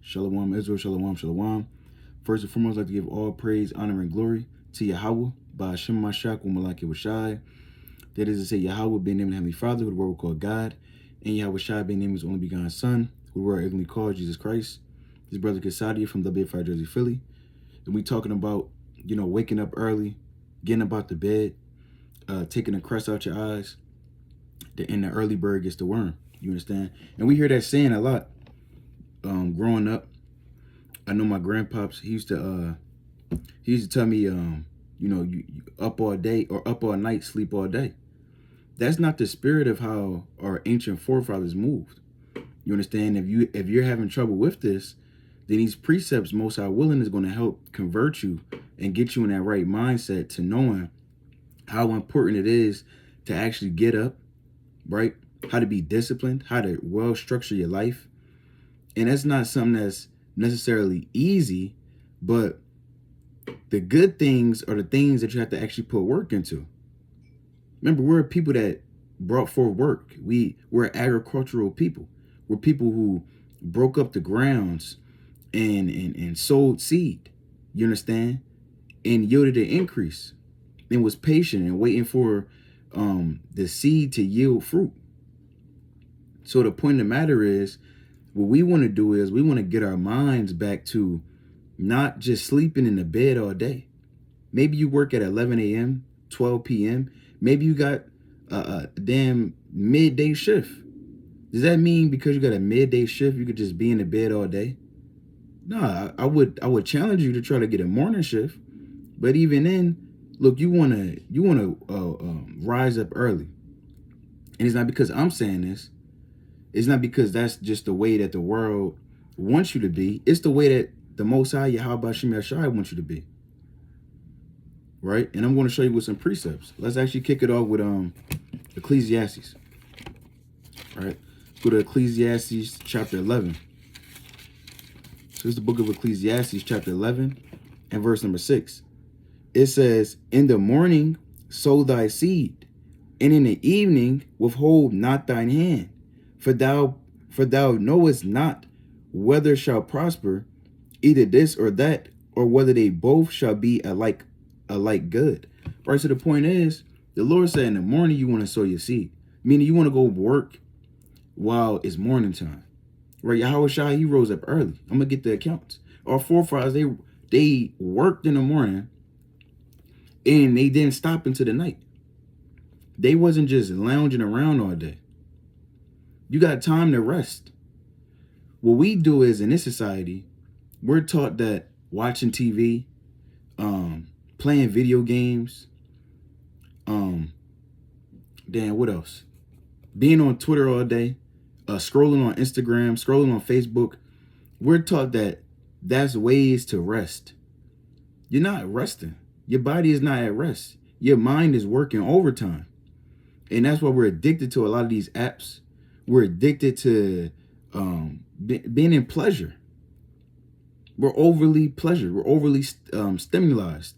Shalom, Israel, shalom, shalom. First and foremost, I'd like to give all praise, honor, and glory to Yahweh, by Hashem Mashak, Malaki Washai. That is to say, Yahweh being named the Heavenly Father, who the world called God, and Yahweh Shai being named his only begotten Son, who the world ignorantly called Jesus Christ. His brother Kasadia from WFI Jersey, Philly. And we talking about, waking up early, getting up out the bed, taking the crust out your eyes, and the early bird gets the worm. You understand? And we hear that saying a lot. Growing up, I know my grandpops, he used to tell me, you up all day or up all night, sleep all day. That's not the spirit of how our ancient forefathers moved. You understand? If you're having trouble with this, then these precepts, most high willing, is going to help convert you and get you in that right mindset to knowing how important it is to actually get up, right? How to be disciplined, how to well structure your life. And that's not something that's necessarily easy, but the good things are the things that you have to actually put work into. Remember, we're people that brought forth work. We're agricultural people. We're people who broke up the grounds and sowed seed, you understand? And yielded an increase and was patient and waiting for the seed to yield fruit. So the point of the matter is, what we want to do is we want to get our minds back to not just sleeping in the bed all day. Maybe you work at 11 a.m., 12 p.m. Maybe you got a damn midday shift. Does that mean because you got a midday shift, you could just be in the bed all day? No, I would challenge you to try to get a morning shift. But even then, look, you wanna rise up early. And it's not because I'm saying this. It's not because that's just the way that the world wants you to be. It's the way that the Most High, Yahweh Shem Yashai, wants you to be. Right? And I'm going to show you with some precepts. Let's actually kick it off with Ecclesiastes. All right? Go to Ecclesiastes chapter 11. So it's the book of Ecclesiastes chapter 11 and verse number 6. It says, "In the morning sow thy seed, and in the evening withhold not thine hand. For thou knowest not whether shall prosper, either this or that, or whether they both shall be alike good." Right, so the point is, the Lord said in the morning you want to sow your seed. Meaning you want to go work while it's morning time. Right, Yahweh Shai, he rose up early. I'm going to get the accounts. Our forefathers, they worked in the morning and they didn't stop into the night. They wasn't just lounging around all day. You got time to rest. What we do is, in this society, we're taught that watching TV, playing video games, what else? Being on Twitter all day, scrolling on Instagram, scrolling on Facebook. We're taught that that's ways to rest. You're not resting. Your body is not at rest. Your mind is working overtime. And that's why we're addicted to a lot of these apps. We're addicted to being in pleasure. We're overly pleasured. We're overly stimulated.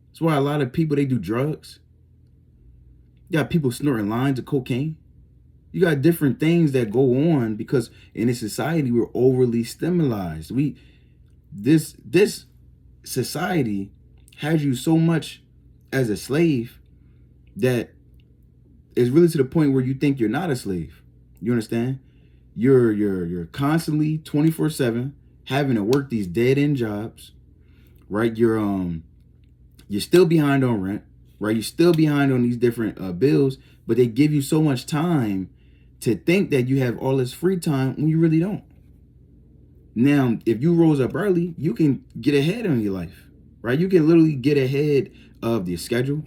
That's why a lot of people, they do drugs. You got people snorting lines of cocaine. You got different things that go on because in this society, we're overly stimulated. This society has you so much as a slave that it's really to the point where you think you're not a slave. You understand? You're constantly 24/7 having to work these dead-end jobs, right? You're still behind on rent, right? You're still behind on these different bills, but they give you so much time to think that you have all this free time when you really don't. Now, if you rose up early, you can get ahead on your life, right? You can literally get ahead of your schedule.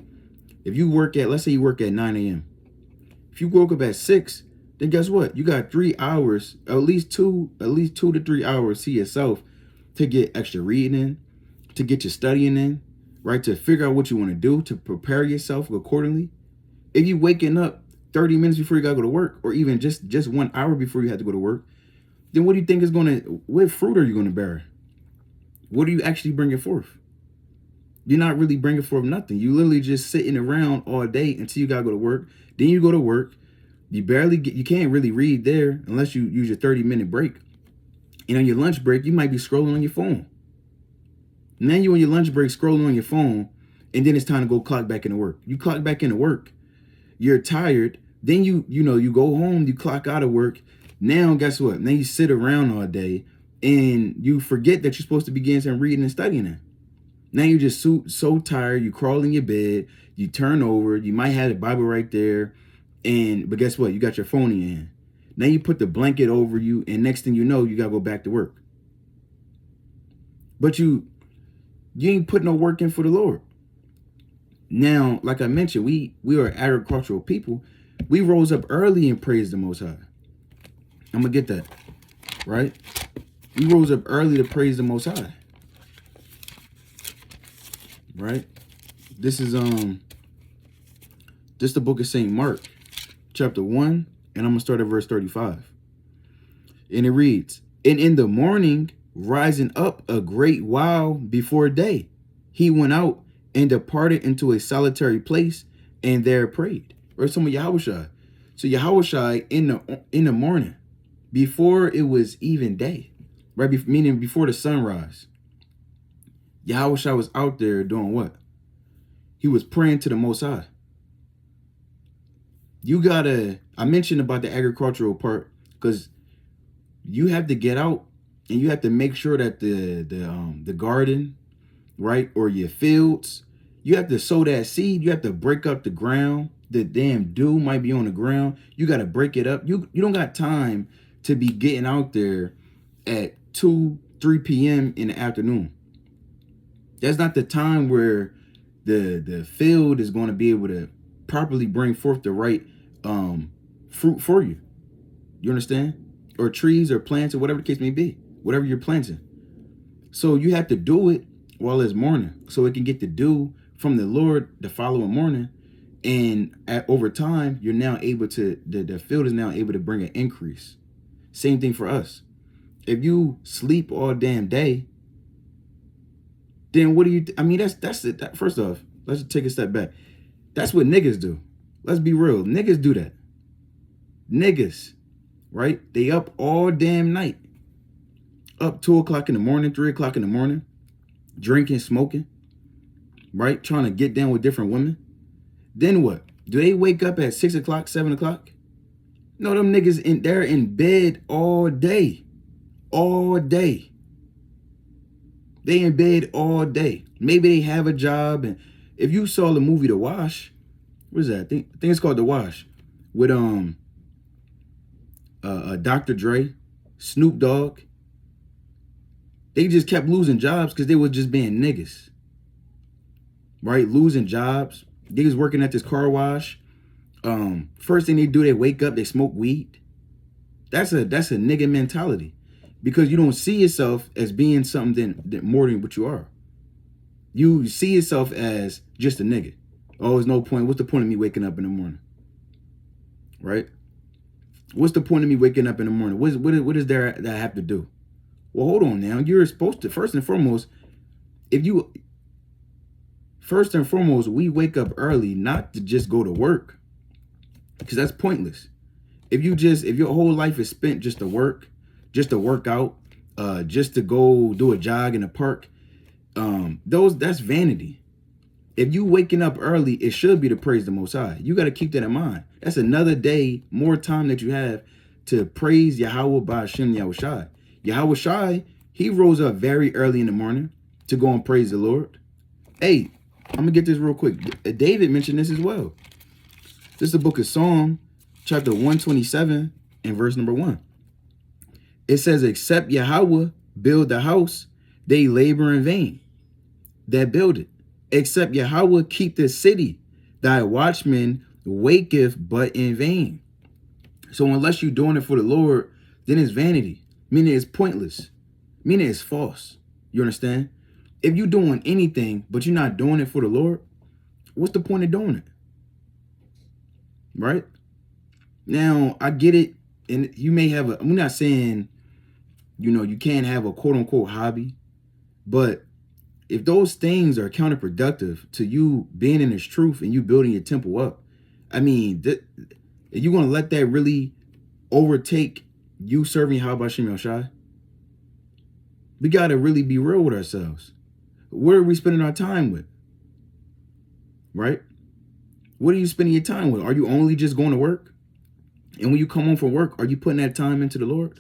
If you work at, let's say you work at 9 a.m. If you woke up at 6, then guess what? You got 3 hours, at least two to 3 hours to yourself to get extra reading in, to get your studying in, right? To figure out what you want to do, to prepare yourself accordingly. If you waking up 30 minutes before you got to go to work, or even just 1 hour before you have to go to work, then what do you think what fruit are you going to bear? What are you actually bringing forth? You're not really bringing forth nothing. You literally just sitting around all day until you got to go to work. Then you go to work. You can't really read there unless you use your 30-minute break. And on your lunch break, you might be scrolling on your phone. Now you on your lunch break scrolling on your phone, and then it's time to go clock back into work. You clock back into work, you're tired. Then you go home, you clock out of work. Now guess what? Now you sit around all day and you forget that you're supposed to begin some reading and studying it. Now you're just so tired, you crawl in your bed, you turn over, you might have the Bible right there, but guess what? You got your phone in your hand. Now you put the blanket over you, and next thing you know, you gotta go back to work. But you ain't put no work in for the Lord. Now, like I mentioned, we are agricultural people. We rose up early and praised the Most High. I'm gonna get that, right? We rose up early to praise the Most High, right? This is the book of St. Mark, chapter 1, and I'm gonna start at verse 35. And it reads, "And in the morning, rising up a great while before day, he went out and departed into a solitary place, and there prayed." Or some of Yahushua. So Yahushua in the morning, before it was even day, right? Meaning before the sunrise, Yahushua was out there doing what? He was praying to the Most High. I mentioned about the agricultural part because you have to get out and you have to make sure that the garden, right, or your fields, you have to sow that seed. You have to break up the ground. The damn dew might be on the ground. You got to break it up. You don't got time to be getting out there at 2-3 p.m. in the afternoon. That's not the time where the field is going to be able to properly bring forth the right fruit for you. You understand? Or trees or plants or whatever the case may be, whatever you're planting. So you have to do it while it's morning so it can get the dew from the Lord the following morning. And over time, you're now able to, the field is now able to bring an increase. Same thing for us. If you sleep all damn day, then what do you, that's it. First off, let's take a step back. That's what niggas do. Let's be real. Niggas do that. Niggas, right? They up all damn night. Up 2 o'clock in the morning, 3 o'clock in the morning, drinking, smoking, right? Trying to get down with different women. Then what? Do they wake up at 6 o'clock, 7 o'clock? No, them niggas, they're in bed all day. All day. They in bed all day. Maybe they have a job. And if you saw the movie The Wash, what is that? I think it's called The Wash. With Dr. Dre, Snoop Dogg. They just kept losing jobs because they was just being niggas. Right? Losing jobs. They was working at this car wash. First thing they do, they wake up, they smoke weed. That's a nigga mentality. Because you don't see yourself as being something that more than what you are. You see yourself as just a nigga. Oh, there's no point. What's the point of me waking up in the morning? Right? What's the point of me waking up in the morning? What is there that I have to do? Well, hold on now. You're supposed to, first and foremost, we wake up early not to just go to work. Because that's pointless. If your whole life is spent just to work, just to work out, just to go do a jog in the park, that's vanity. If you waking up early, it should be to praise the Most High. You got to keep that in mind. That's another day, more time that you have to praise Yahweh Ba'Shem Yahushai. Yahushai, he rose up very early in the morning to go and praise the Lord. Hey, I'm going to get this real quick. David mentioned this as well. This is the book of Psalm, chapter 127 and verse number 1. It says, "Except Yahweh build the house, they labor in vain that build it. Except Yahweh keep the city, thy watchman waketh but in vain." So unless you're doing it for the Lord, then it's vanity. Meaning it's pointless. Meaning it's false. You understand? If you're doing anything, but you're not doing it for the Lord, what's the point of doing it? Right? Now, I get it. And you may have I'm not saying, you can't have a quote unquote hobby, but if those things are counterproductive to you being in this truth and you building your temple up, are you going to let that really overtake you serving Yahweh Ba'Shem Yahushai? We got to really be real with ourselves. What are we spending our time with? Right? What are you spending your time with? Are you only just going to work? And when you come home from work, are you putting that time into the Lord?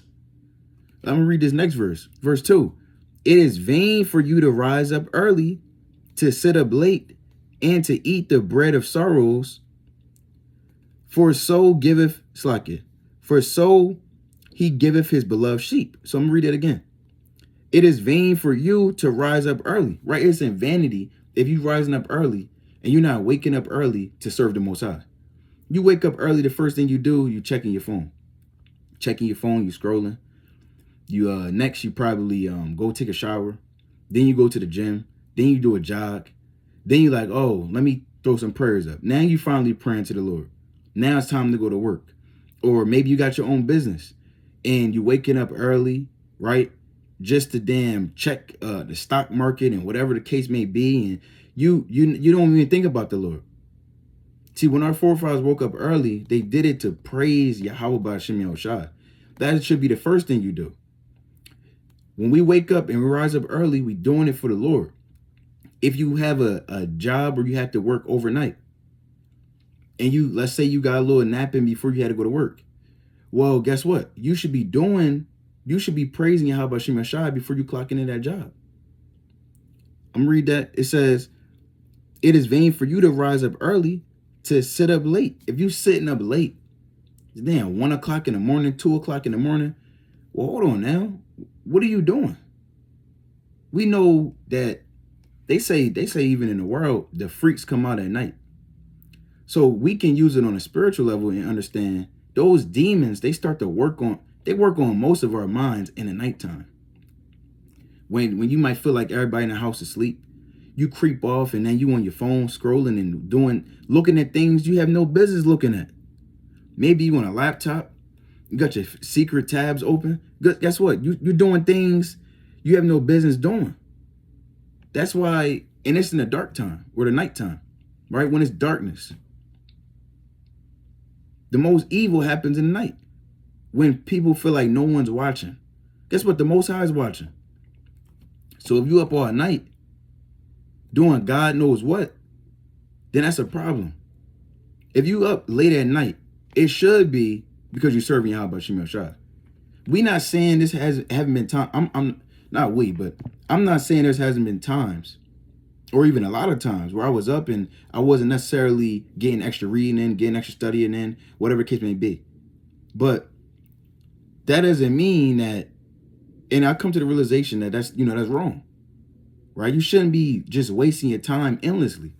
I'm going to read this next verse. Verse 2. It is vain for you to rise up early, to sit up late, and to eat the bread of sorrows. For so he giveth his beloved sheep. So I'm going to read it again. It is vain for you to rise up early, right? It's in vanity if you rising up early and you're not waking up early to serve the Most High. You wake up early, the first thing you do, you checking your phone. Checking your phone, you scrolling. You next you probably go take a shower. Then you go to the gym. Then you do a jog. Then you like, oh, let me throw some prayers up. Now you finally praying to the Lord. Now it's time to go to work. Or maybe you got your own business and you waking up early, right? Just to damn check the stock market and whatever the case may be, and you don't even think about the Lord. See, when our forefathers woke up early, they did it to praise Yahweh B'Shem Yahushua. That should be the first thing you do. When we wake up and we rise up early, we doing it for the Lord. If you have a job or you have to work overnight, and let's say you got a little nap in before you had to go to work, well, guess what? You should be praising Yahweh B'Shem Yahushua before you clock into that job. I'm gonna read that. It says, it is vain for you to rise up early, to sit up late. If you sitting up late, damn, 1 o'clock in the morning, 2 o'clock in the morning, well, hold on now. What are you doing? We know that they say even in the world, the freaks come out at night. So we can use it on a spiritual level and understand those demons, they work on most of our minds in the nighttime. When you might feel like everybody in the house is asleep, you creep off and then you on your phone scrolling and looking at things you have no business looking at. Maybe you on a laptop, you got your secret tabs open. Guess what? You're doing things you have no business doing. That's why, and it's in the dark time or the nighttime, right? When it's darkness. The most evil happens in the night. When people feel like no one's watching. Guess what? The Most High is watching. So if you up all night doing God knows what, then that's a problem. If you up late at night, it should be because you're serving Yahweh B'Shem Yahushua. We not saying this haven't been time. I'm not saying there hasn't been times, or even a lot of times where I was up and I wasn't necessarily getting extra reading in, getting extra studying in, whatever the case may be. But that doesn't mean that, and I come to the realization that that's wrong, right? You shouldn't be just wasting your time endlessly,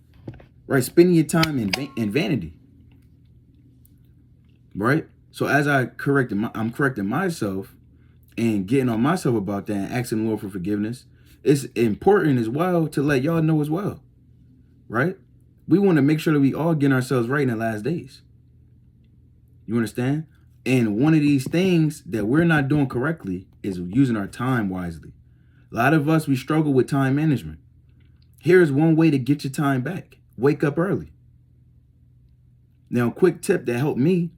right? Spending your time in vanity, right? So as I'm correcting myself and getting on myself about that and asking the Lord for forgiveness, it's important as well to let y'all know as well, right? We want to make sure that we all get ourselves right in the last days. You understand? And one of these things that we're not doing correctly is using our time wisely. A lot of us, we struggle with time management. Here's one way to get your time back. Wake up early. Now, a quick tip that helped me.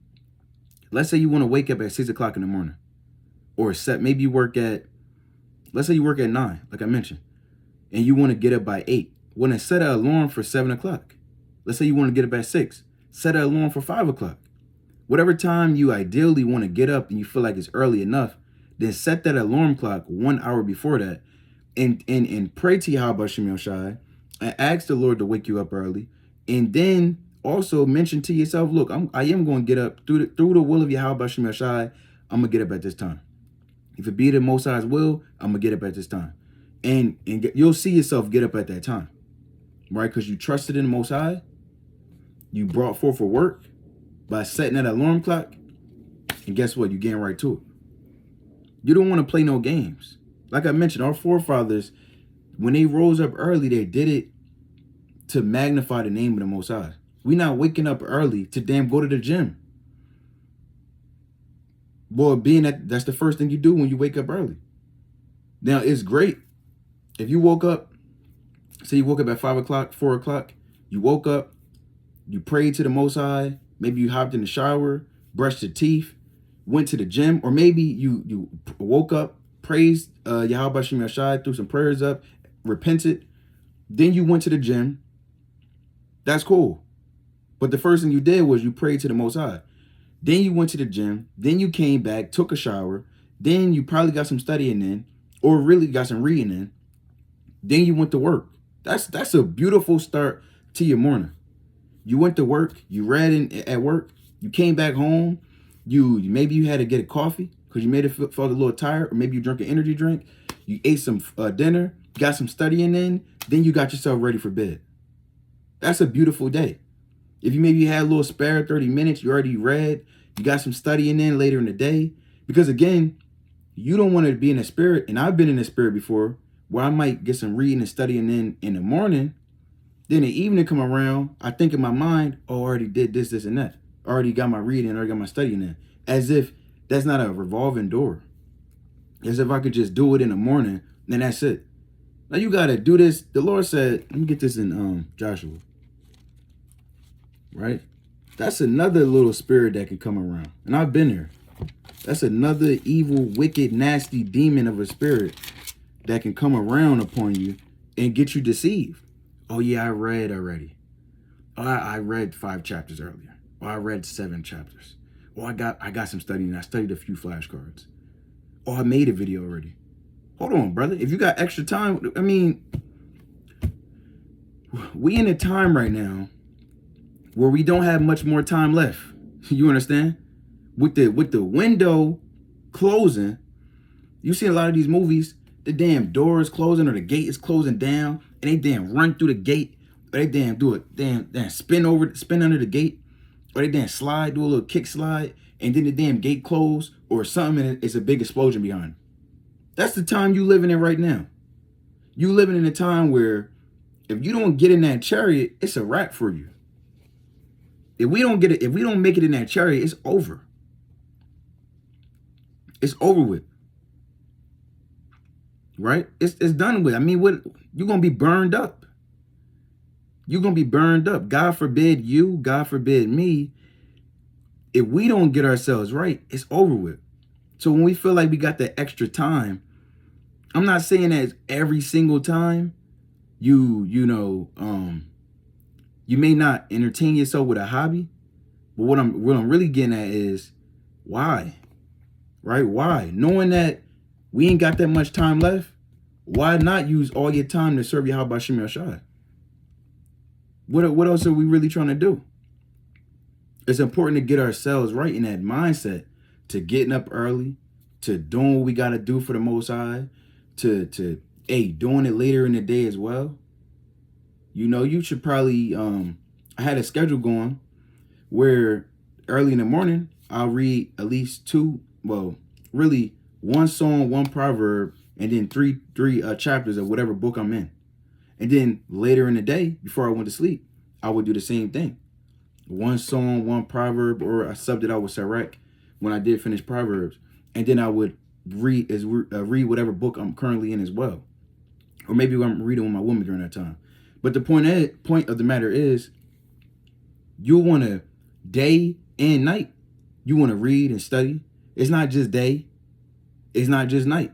Let's say you want to wake up at 6 o'clock in the morning. Or maybe you work at, let's say you work at 9, like I mentioned. And you want to get up by 8. Well, then set an alarm for 7 o'clock. Let's say you want to get up at 6. Set an alarm for 5 o'clock. Whatever time you ideally want to get up and you feel like it's early enough, then set that alarm clock 1 hour before that and pray to Yahweh B'Shem Yahushua and ask the Lord to wake you up early. And then also mention to yourself, look, I am going to get up through the will of Yahweh B'Shem Yahushua. I'm going to get up at this time. If it be the Most High's will, I'm going to get up at this time. And you'll see yourself get up at that time, right? Because you trusted in the Most High. You brought forth for work by setting that alarm clock. And guess what? You're getting right to it. You don't want to play no games. Like I mentioned, our forefathers, when they rose up early, they did it to magnify the name of the Most High. We not waking up early to damn go to the gym. Boy, being that's the first thing you do when you wake up early. Now, it's great. If you woke up, say you woke up at 5 o'clock, 4 o'clock, you woke up, you prayed to the Most High, maybe you hopped in the shower, brushed your teeth, went to the gym, or maybe you woke up, praised Yahweh Bashim Yashai, threw some prayers up, repented. Then you went to the gym. That's cool. But the first thing you did was you prayed to the Most High. Then you went to the gym. Then you came back, took a shower. Then you probably got some studying in, or really got some reading in. Then you went to work. That's a beautiful start to your morning. You went to work. You read at work. You came back home. Maybe you had to get a coffee because you made it felt a little tired, or maybe you drank an energy drink. You ate some dinner. Got some studying in. Then you got yourself ready for bed. That's a beautiful day. If you maybe had a little spare 30 minutes, you already read, you got some studying in later in the day. Because again, you don't want to be in the spirit, and I've been in the spirit before, where I might get some reading and studying in the morning. Then the evening come around, I think in my mind, oh, I already did this, this, and that. I already got my reading, I already got my studying in. As if that's not a revolving door. As if I could just do it in the morning, then that's it. Now you got to do this. The Lord said, let me get this in Joshua. Right? That's another little spirit that can come around. And I've been there. That's another evil, wicked, nasty demon of a spirit that can come around upon you and get you deceived. Oh yeah, I read already. Oh, I read 5 chapters earlier. Oh, I read 7 chapters. Oh, I got some studying. I studied a few flashcards. Oh, I made a video already. Hold on, brother. If you got extra time, I mean, we in a time right now where we don't have much more time left. You understand? With the window closing, you see a lot of these movies, the damn door is closing or the gate is closing down, and they damn run through the gate, or they damn do it, damn spin under the gate, or they damn slide, do a little kick slide, and then the damn gate close or something, and it's a big explosion behind it. That's the time you living in right now. You living in a time where if you don't get in that chariot, it's a wrap for you. If we don't make it in that chariot, it's over. It's over with. Right? It's done with. I mean, what you're gonna be burned up. You're gonna be burned up. God forbid you, God forbid me. If we don't get ourselves right, it's over with. So when we feel like we got that extra time, I'm not saying that every single time you may not entertain yourself with a hobby, but what I'm really getting at is why, right? Why? Knowing that we ain't got that much time left, why not use all your time to serve Yahweh Bashim Yashai? What else are we really trying to do? It's important to get ourselves right in that mindset, to getting up early, to doing what we got to do for the Most High, to doing it later in the day as well. You know, you should probably, I had a schedule going where early in the morning, I'll read at least 2, well, really 1 song, 1 proverb, and then three chapters of whatever book I'm in. And then later in the day, before I went to sleep, I would do the same thing. 1 song, 1 proverb, or I subbed it out with Sirach when I did finish Proverbs. And then I would read whatever book I'm currently in as well. Or maybe I'm reading with my woman during that time. But the point of the matter is, you want to day and night. You want to read and study. It's not just day. It's not just night.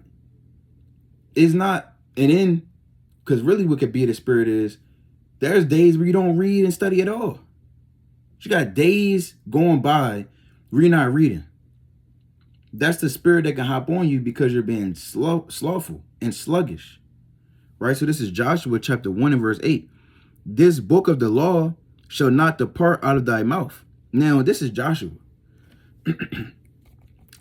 It's not, and then, because really what could be the spirit is, there's days where you don't read and study at all. You got days going by where you're not reading. That's the spirit that can hop on you because you're being slothful and sluggish. Right? So this is Joshua chapter 1 and verse 8. This book of the law shall not depart out of thy mouth. Now, this is Joshua.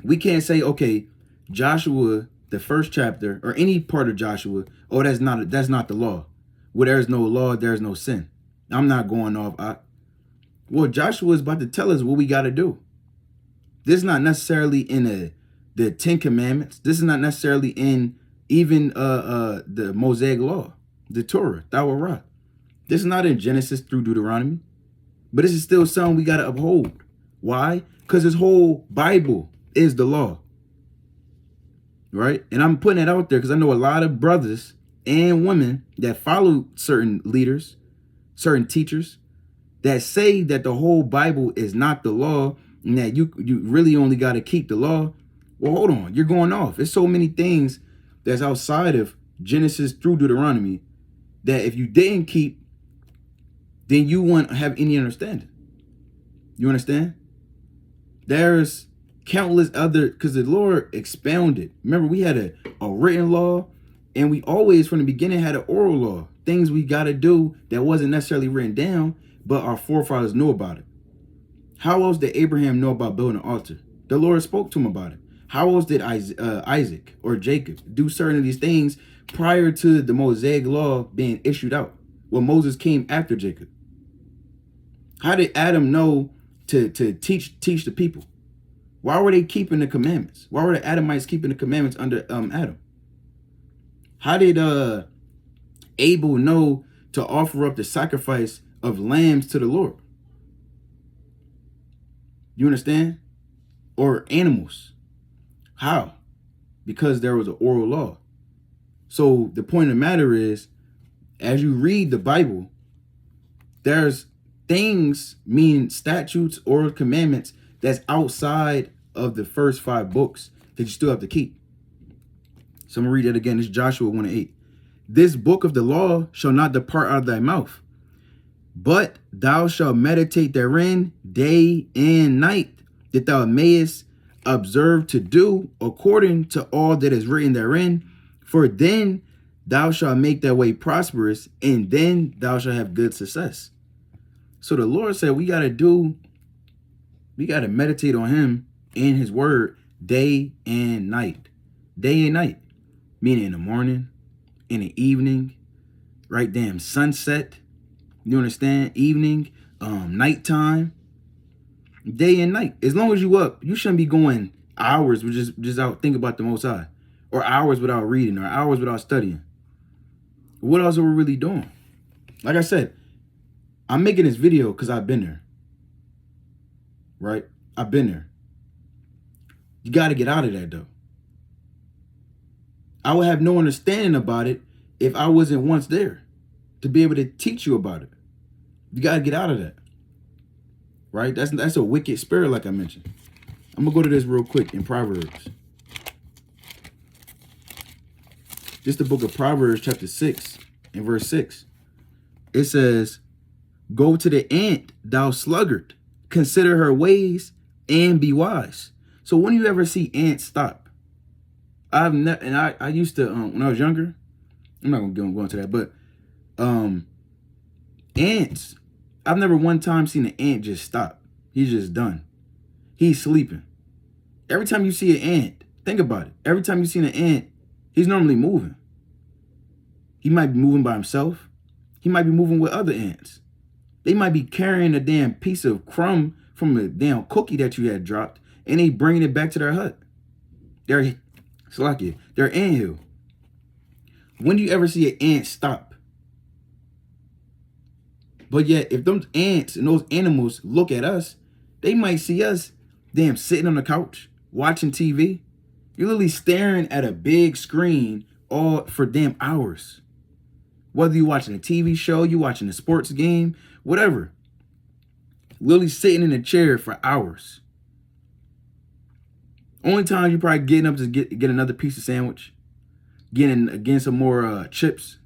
We can't say, okay, Joshua, the first chapter, or any part of Joshua, oh, that's not the law. Where there's no law, there's no sin. I'm not going off. Well, Joshua is about to tell us what we got to do. This is not necessarily in the 10 Commandments. This is not necessarily in even the Mosaic Law, the Torah, Tawarah. This is not in Genesis through Deuteronomy. But this is still something we got to uphold. Why? Because this whole Bible is the law. Right? And I'm putting it out there because I know a lot of brothers and women that follow certain leaders, certain teachers, that say that the whole Bible is not the law and that you really only got to keep the law. Well, hold on. You're going off. There's so many things that's outside of Genesis through Deuteronomy that if you didn't keep, then you wouldn't have any understanding. You understand? There's countless other, because the Lord expounded. Remember, we had a written law, and we always from the beginning had an oral law. Things we got to do that wasn't necessarily written down, but our forefathers knew about it. How else did Abraham know about building an altar? The Lord spoke to him about it. How else did Isaac or Jacob do certain of these things prior to the Mosaic law being issued out? Well, Moses came after Jacob. How did Adam know to teach the people? Why were they keeping the commandments? Why were the Adamites keeping the commandments under Adam? How did Abel know to offer up the sacrifice of lambs to the Lord? You understand? Or animals. How? Because there was an oral law. So the point of the matter is, as you read the Bible, there's things, meaning statutes or commandments, that's outside of the first 5 books that you still have to keep. So I'm going to read it again. It's Joshua 1:8. This book of the law shall not depart out of thy mouth, but thou shalt meditate therein day and night, that thou mayest observe to do according to all that is written therein. For then thou shalt make thy way prosperous, and then thou shalt have good success. So the Lord said we got to meditate on him and his word day and night. Day and night. Meaning in the morning, in the evening, right? Damn, sunset. You understand? Evening, nighttime, day and night. As long as you up, you shouldn't be going hours with just out thinking about the Most High, or hours without reading, or hours without studying. What else are we really doing? Like I said, I'm making this video because I've been there. Right? I've been there. You got to get out of that, though. I would have no understanding about it if I wasn't once there to be able to teach you about it. You got to get out of that. Right? That's a wicked spirit, like I mentioned. I'm going to go to this real quick in Proverbs. This is the book of Proverbs, chapter 6, and verse 6. It says, go to the ant, thou sluggard. Consider her ways and be wise. So when you ever see ants stop? I've never, and I used to, when I was younger, I'm not going to go into that, but ants, I've never one time seen an ant just stop. He's just done. He's sleeping. Every time you see an ant, think about it. Every time you see an ant, he's normally moving. He might be moving by himself. He might be moving with other ants. They might be carrying a damn piece of crumb from a damn cookie that you had dropped, and they bringing it back to their hut. They're anthill. When do you ever see an ant stop? But yet, if those ants and those animals look at us, they might see us damn sitting on the couch, watching TV. You're literally staring at a big screen all for damn hours. Whether you're watching a TV show, you're watching a sports game, whatever. Literally sitting in a chair for hours. Only time you're probably getting up to get another piece of sandwich, getting some more chips,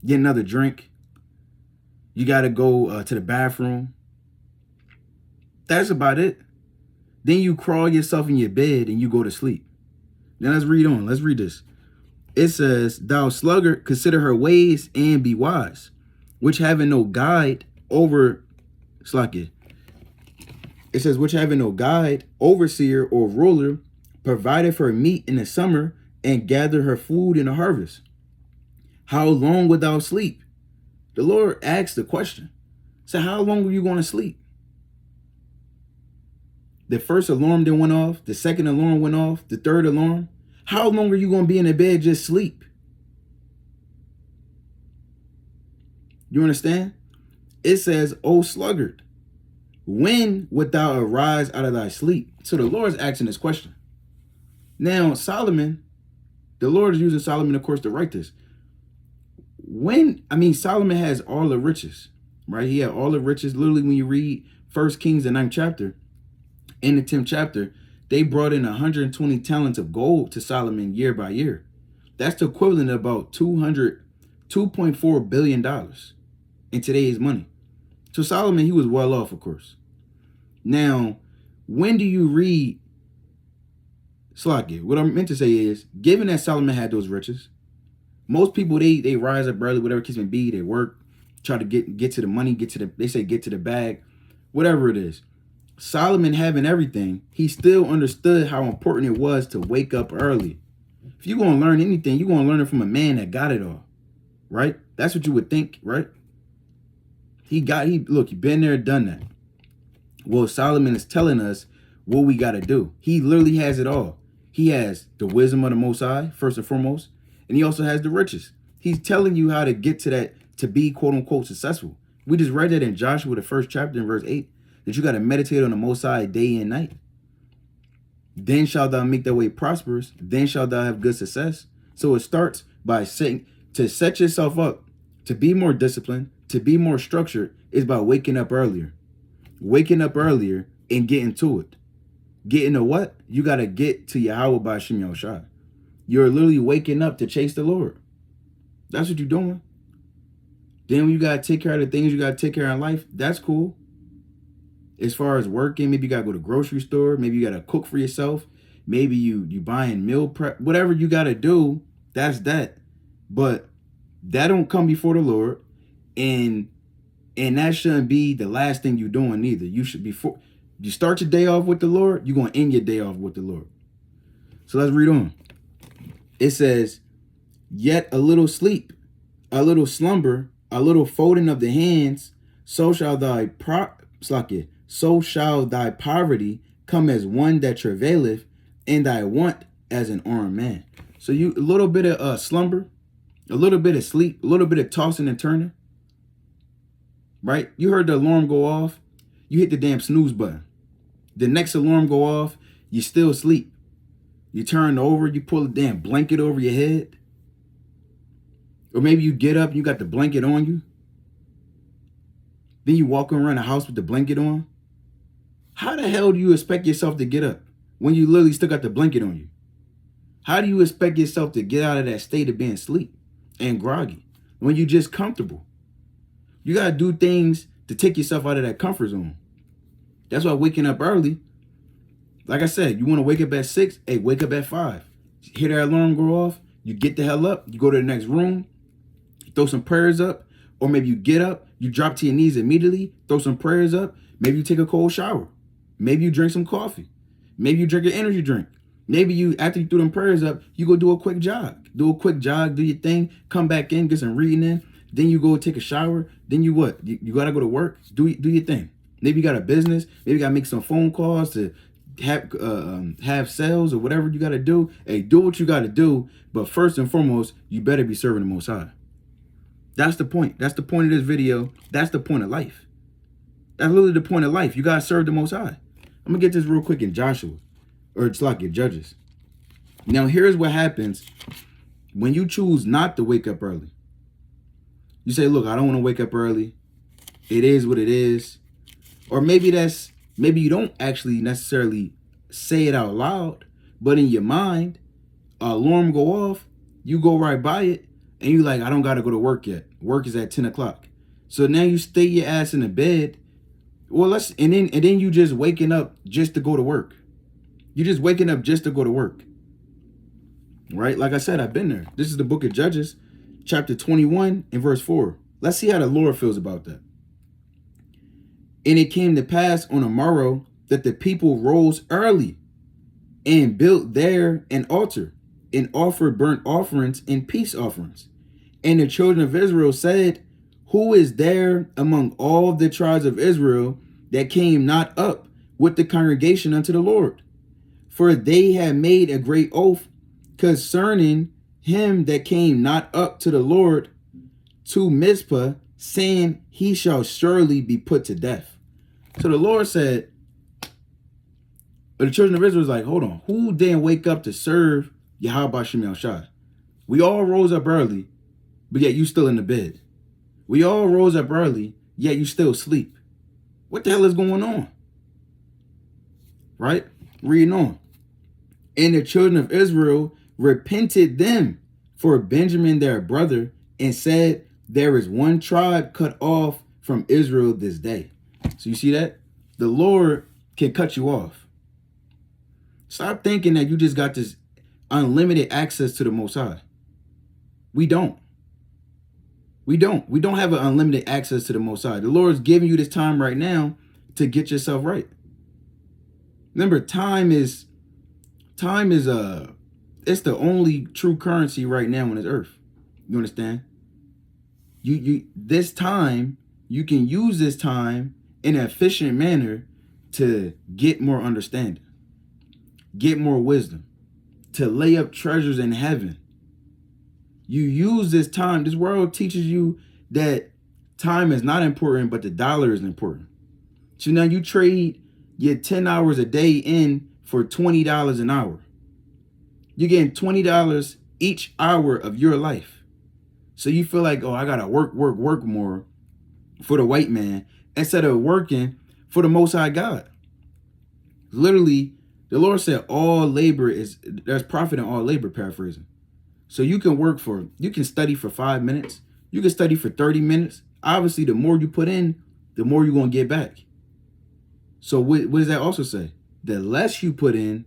get another drink. You got to go to the bathroom. That's about it. Then you crawl yourself in your bed and you go to sleep. Now let's read on. Let's read this. It says, thou sluggard, consider her ways and be wise, which having no guide over, it says, which having no guide, overseer, or ruler, provided her meat in the summer and gather her food in the harvest. How long wilt thou sleep? The Lord asked the question. So how long were you going to sleep? The first alarm then went off. The second alarm went off. The third alarm. How long are you going to be in the bed just sleep? You understand? It says, O sluggard, when wilt thou arise out of thy sleep? So the Lord's asking this question. Now, Solomon, the Lord is using Solomon, of course, to write this. Solomon has all the riches, right? He had all the riches. Literally, when you read 1 Kings, the 9th chapter, in the 10th chapter, they brought in 120 talents of gold to Solomon year by year. That's the equivalent of about $2.4 billion in today's money. So Solomon, he was well off, of course. Now, when do you read Sloth? What I meant to say is, given that Solomon had those riches, most people, they rise up early, whatever case may be, they work, try to get to the money, get to the bag, whatever it is. Solomon having everything, he still understood how important it was to wake up early. If you're going to learn anything, you're going to learn it from a man that got it all, right? That's what you would think, right? Look, he been there, done that. Well, Solomon is telling us what we got to do. He literally has it all. He has the wisdom of the Most High, first and foremost, and he also has the riches. He's telling you how to get to that, to be quote unquote successful. We just read that in Joshua, the first chapter in verse 8, that you got to meditate on the Most High day and night. Then shalt thou make thy way prosperous. Then shalt thou have good success. So it starts by saying to set yourself up, to be more disciplined, to be more structured, is by waking up earlier. Waking up earlier and getting to it. Getting to what? You got to get to Yahweh by Shem Yahushua. You're literally waking up to chase the Lord. That's what you're doing. Then when you got to take care of the things you got to take care of in life, that's cool. As far as working, maybe you got to go to the grocery store. Maybe you got to cook for yourself. Maybe you buying meal prep. Whatever you got to do, that's that. But that don't come before the Lord. And that shouldn't be the last thing you're doing either. You should, before you start your day off with the Lord, you're going to end your day off with the Lord. So let's read on. It says, yet a little sleep, a little slumber, a little folding of the hands, so shall thy poverty come as one that travaileth, and thy want as an armed man. So a little bit of slumber, a little bit of sleep, a little bit of tossing and turning. Right? You heard the alarm go off. You hit the damn snooze button. The next alarm go off. You still asleep. You turn over. You pull a damn blanket over your head. Or maybe you get up and you got the blanket on you. Then you walk around the house with the blanket on. How the hell do you expect yourself to get up when you literally still got the blanket on you? How do you expect yourself to get out of that state of being asleep and groggy when you just comfortable? You got to do things to take yourself out of that comfort zone. That's why waking up early, like I said, you want to wake up at 6, hey, wake up at 5. Hear that alarm go off, you get the hell up, you go to the next room, you throw some prayers up, or maybe you get up, you drop to your knees immediately, throw some prayers up, maybe you take a cold shower, maybe you drink some coffee, maybe you drink an energy drink, maybe you, after you threw them prayers up, you go do a quick jog, do your thing, come back in, get some reading in, then you go take a shower, then you what? You got to go to work, do your thing. Maybe you got a business, maybe you got to make some phone calls to have sales or whatever you got to do. Hey, do what you got to do, but first and foremost, you better be serving the Most High. That's the point. That's the point of this video. That's the point of life. That's literally the point of life. You got to serve the Most High. I'm going to get this real quick in Joshua, or it's like in Judges. Now, here's what happens when you choose not to wake up early. You say, look, I don't want to wake up early. It is what it is. Or maybe you don't actually necessarily say it out loud, but in your mind, an alarm go off, you go right by it, and you like, I don't got to go to work yet. Work is at 10 o'clock. So now you stay your ass in the bed. Well, and then you just waking up just to go to work. You're just waking up just to go to work. Right? Like I said, I've been there. This is the book of Judges, chapter 21 and verse 4. Let's see how the Lord feels about that. And it came to pass on the morrow that the people rose early and built there an altar and offered burnt offerings and peace offerings. And the children of Israel said, who is there among all the tribes of Israel that came not up with the congregation unto the Lord? For they had made a great oath concerning him that came not up to the Lord to Mizpah, saying, he shall surely be put to death. So the Lord said, but the children of Israel was like, hold on, who didn't wake up to serve Yahweh Shem Yahushua? We all rose up early, but yet you still in the bed. We all rose up early, yet you still sleep. What the hell is going on? Right? Reading on. And the children of Israel repented them for Benjamin their brother, and said, there is one tribe cut off from Israel this day. So you see that? The Lord can cut you off. Stop thinking that you just got this unlimited access to the Most High. We don't. We don't have an unlimited access to the Most High. The Lord's giving you this time right now to get yourself right. Remember, time is it's the only true currency right now on this earth. You understand? This time, you can use this time in an efficient manner to get more understanding, get more wisdom, to lay up treasures in heaven. You use this time. This world teaches you that time is not important, but the dollar is important. So now you trade your 10 hours a day in for $20 an hour. You're getting $20 each hour of your life. So you feel like, oh, I gotta work more for the white man instead of working for the Most High God. Literally, the Lord said all labor there's profit in all labor, paraphrasing. So you can study for 5 minutes. You can study for 30 minutes. Obviously, the more you put in, the more you're going to get back. So what does that also say? The less you put in,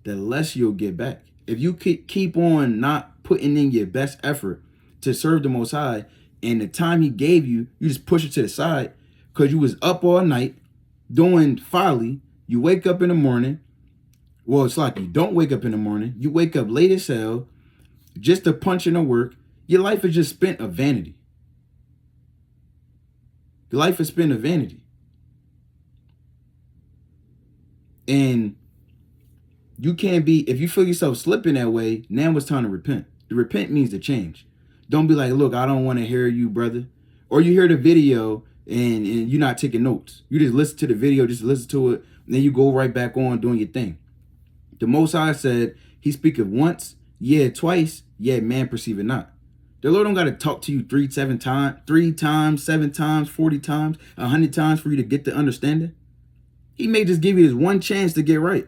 the less you'll get back. If you keep on not putting in your best effort to serve the Most High, and the time he gave you, you just push it to the side because you was up all night doing folly. You wake up in the morning. Well, it's like you don't wake up in the morning. You wake up late as hell just to punch in the work. Your life is just spent of vanity. Your life is spent of vanity. And you can't be, if you feel yourself slipping that way, now it's time to repent. To repent means to change. Don't be like, look, I don't want to hear you, brother. Or you hear the video and you're not taking notes. You just listen to the video, just listen to it, and then you go right back on doing your thing. The Most High said, he speaketh once, yeah, twice, yet man perceive it not. The Lord don't got to talk to you 3 times, 7 times, 40 times, 100 times for you to get the understanding. He may just give you this one chance to get right.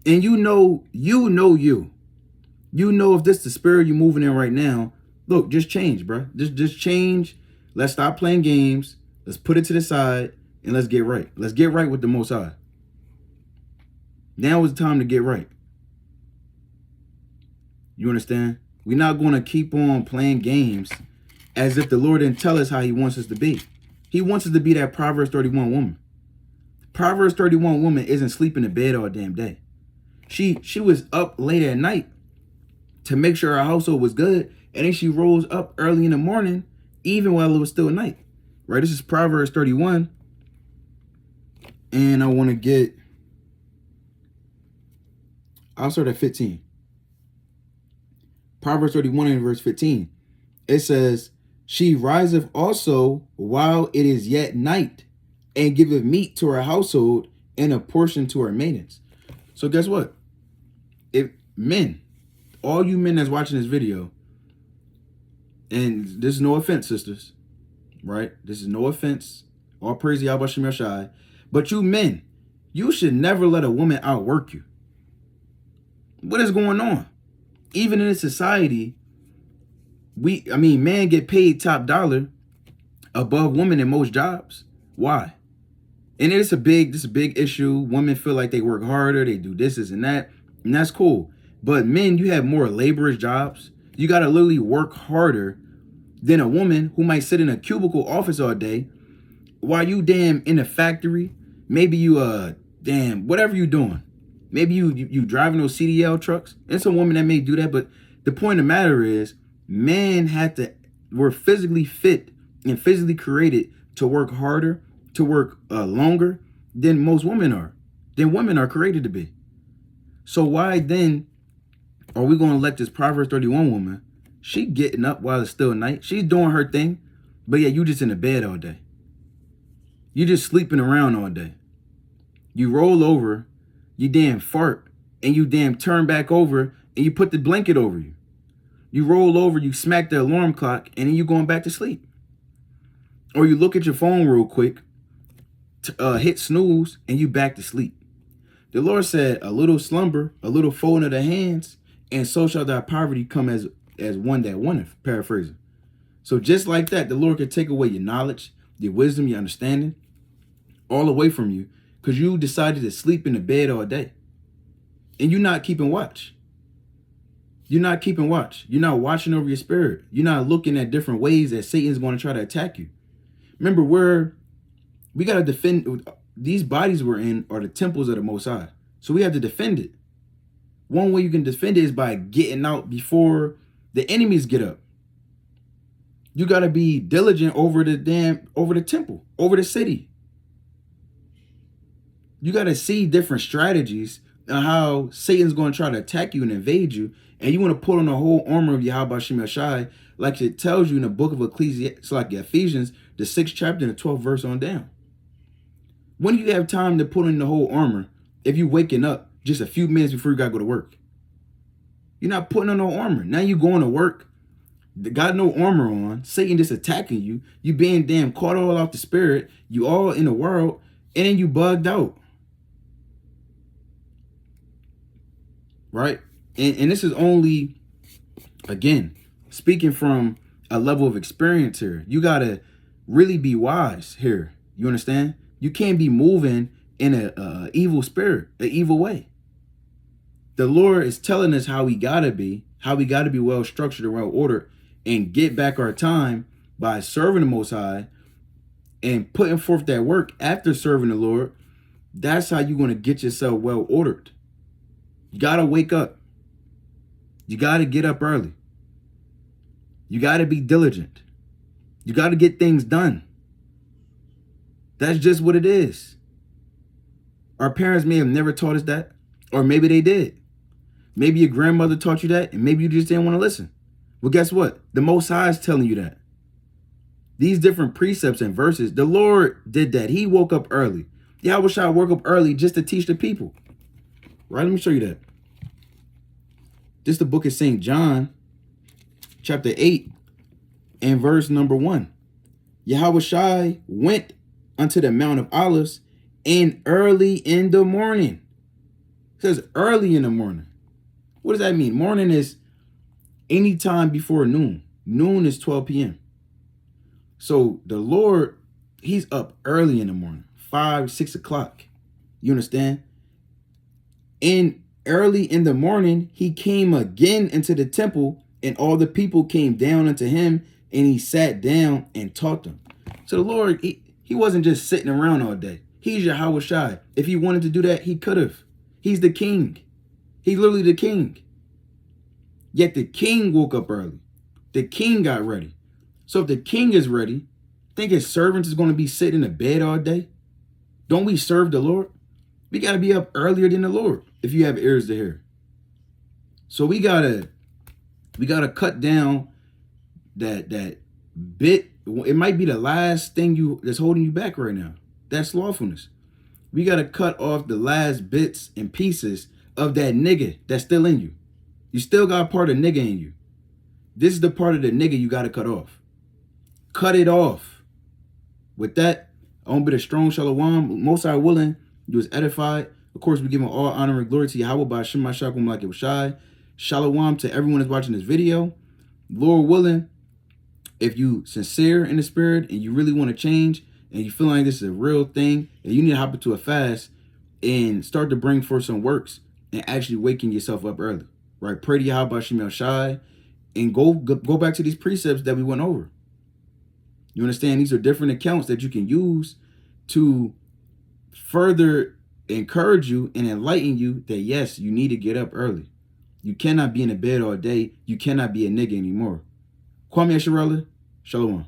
And you know. You know if this the spirit you're moving in right now, look, just change, bro. Just change. Let's stop playing games. Let's put it to the side and let's get right. Let's get right with the Most High. Now is the time to get right. You understand? We're not going to keep on playing games as if the Lord didn't tell us how he wants us to be. He wants us to be that Proverbs 31 woman. Proverbs 31 woman isn't sleeping in bed all damn day. She was up late at night to make sure her household was good. And then she rose up early in the morning, even while it was still night. Right? This is Proverbs 31. And I'll start at 15. Proverbs 31 and verse 15. It says, she riseth also while it is yet night, and giveth meat to her household and a portion to her maidens. So guess what? If men, all you men that's watching this video, and this is no offense, sisters, right? This is no offense. All praise to Yahweh Shem Yashai. But you men, you should never let a woman outwork you. What is going on? Even in this society, men get paid top dollar above women in most jobs. Why? And this is a big issue. Women feel like they work harder, they do this and that, and that's cool. But men, you have more laborious jobs. You got to literally work harder than a woman who might sit in a cubicle office all day while you damn in a factory. Maybe you whatever you doing. Maybe you driving those CDL trucks. It's a woman that may do that, but the point of the matter is, men were physically fit and physically created to work harder, to work longer than most women are, than women are created to be. So why then are we going to let this Proverbs 31 woman, she getting up while it's still night, she's doing her thing, but yeah, you just in the bed all day. You just sleeping around all day. You roll over, you damn fart, and you damn turn back over, and you put the blanket over you. You roll over, you smack the alarm clock, and then you going back to sleep. Or you look at your phone real quick, hit snooze, and you back to sleep. The Lord said, a little slumber, a little folding of the hands, and so shall thy poverty come as one that wanteth. Paraphrasing. So just like that, the Lord could take away your knowledge, your wisdom, your understanding, all away from you because you decided to sleep in the bed all day. And you're not keeping watch. You're not keeping watch. You're not watching over your spirit. You're not looking at different ways that Satan's going to try to attack you. Remember, we got to defend. These bodies we're in are the temples of the Most High. So we have to defend it. One way you can defend it is by getting out before the enemies get up. You got to be diligent over the temple, over the city. You got to see different strategies on how Satan's going to try to attack you and invade you. And you want to put on the whole armor of Yahweh Shem Shai, like it tells you in the book of Ecclesiastes, like Ephesians, the 6th chapter and the 12th verse on down. When do you have time to put on the whole armor if you're waking up just a few minutes before you got to go to work? You're not putting on no armor. Now you going to work, got no armor on, Satan just attacking you, you being damn caught all off the spirit, you all in the world, and then you bugged out. Right? And this is only, again, speaking from a level of experience here. You got to really be wise here. You understand? You can't be moving in a evil spirit, an evil way. The Lord is telling us how we got to be well structured and well ordered and get back our time by serving the Most High and putting forth that work after serving the Lord. That's how you're going to get yourself well ordered. You got to wake up. You got to get up early. You got to be diligent. You got to get things done. That's just what it is. Our parents may have never taught us that, or maybe they did. Maybe your grandmother taught you that, and maybe you just didn't want to listen. Well, guess what? The Most High is telling you that. These different precepts and verses, the Lord did that. He woke up early. Yahweh Shai woke up early just to teach the people. Right? Let me show you that. This is the book of St. John, chapter 8, and verse number 1. Yahweh Shai went unto the Mount of Olives, and early in the morning. It says early in the morning. What does that mean? Morning is any time before noon. Noon is 12 p.m. So the Lord, he's up early in the morning, 5, 6 o'clock. You understand? And early in the morning, he came again into the temple, and all the people came down unto him, and he sat down and taught them. So the Lord, he wasn't just sitting around all day. He's Yahweh Shai. If he wanted to do that, he could have. He's the king. He's literally the king. Yet the king woke up early. The king got ready. So if the king is ready, think his servants is going to be sitting in the bed all day? Don't we serve the Lord? We got to be up earlier than the Lord if you have ears to hear. So we gotta cut down that bit. It might be the last thing that's holding you back right now. That's slothfulness. We got to cut off the last bits and pieces of that nigga that's still in you. You still got part of nigga in you. This is the part of the nigga you got to cut off. Cut it off. With that, I want to be the strong shalom. Most High willing, you was edified. Of course, we give all honor and glory to Yahweh by Shem Shakum like it was shy. Shalom to everyone that's watching this video. Lord willing, if you sincere in the spirit and you really want to change and you feel like this is a real thing and you need to hop into a fast and start to bring forth some works and actually waking yourself up early, right? Pray to Yahweh by Shem Shai and go back to these precepts that we went over. You understand? These are different accounts that you can use to further encourage you and enlighten you that, yes, you need to get up early. You cannot be in a bed all day. You cannot be a nigga anymore. Kwame Asharella, Shalom.